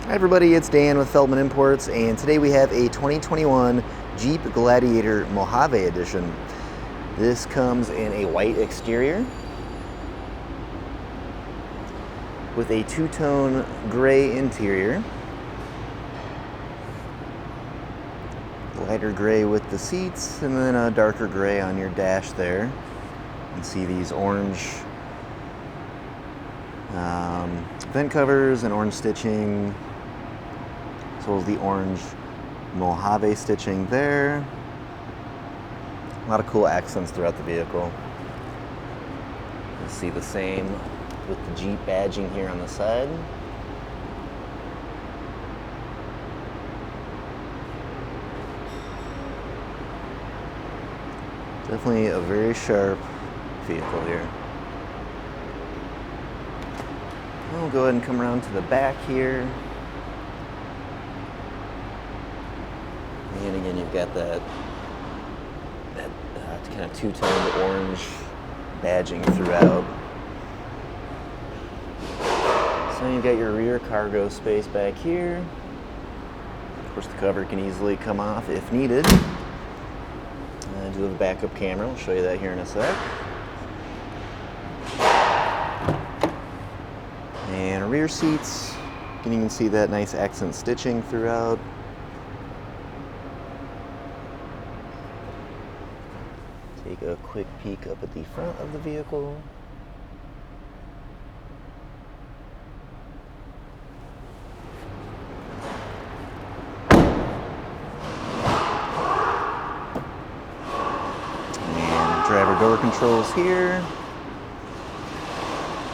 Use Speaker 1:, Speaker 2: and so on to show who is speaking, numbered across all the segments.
Speaker 1: Hi everybody, it's Dan with Feldmann Imports, and today we have a 2021 Jeep Gladiator Mojave edition. This comes in a white exterior with a two-tone gray interior. Lighter gray with the seats, and then a darker gray on your dash there. You can see these orange vent covers and orange stitching, as well as the orange Mojave stitching there. A lot of cool accents throughout the vehicle. You see the same with the Jeep badging here on the side. Definitely a very sharp vehicle here. We'll go ahead and come around to the back here. And again, you've got that kind of two-toned orange badging throughout. So you've got your rear cargo space back here. Of course, the cover can easily come off if needed. I do have a backup camera. I'll show you that here in a sec. And rear seats, you can see that nice accent stitching throughout. Take a quick peek up at the front of the vehicle. And driver door controls here.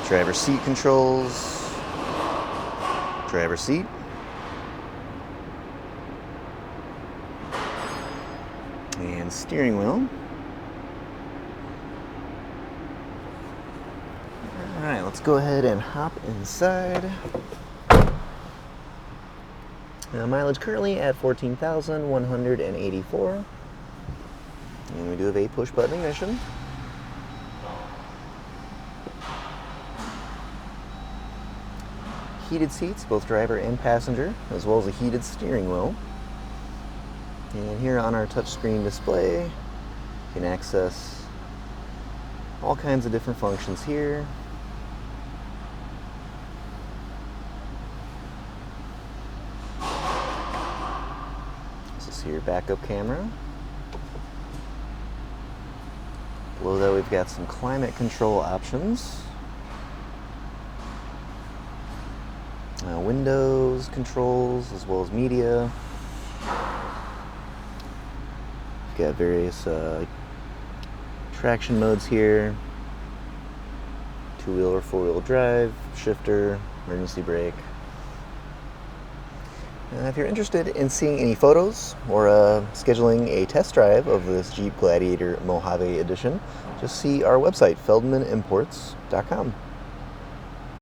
Speaker 1: Driver seat controls, driver seat, and steering wheel. All right, let's go ahead and hop inside. Mileage currently at 14,184, and we do have a push button ignition. Heated seats, both driver and passenger, as well as a heated steering wheel. And here on our touchscreen display, you can access all kinds of different functions here. This is your backup camera. Below that, we've got some climate control options. Windows controls, as well as media. We've got various traction modes here. Two-wheel or four-wheel drive, shifter, emergency brake. If you're interested in seeing any photos or scheduling a test drive of this Jeep Gladiator Mojave edition, just see our website, feldmannimports.com.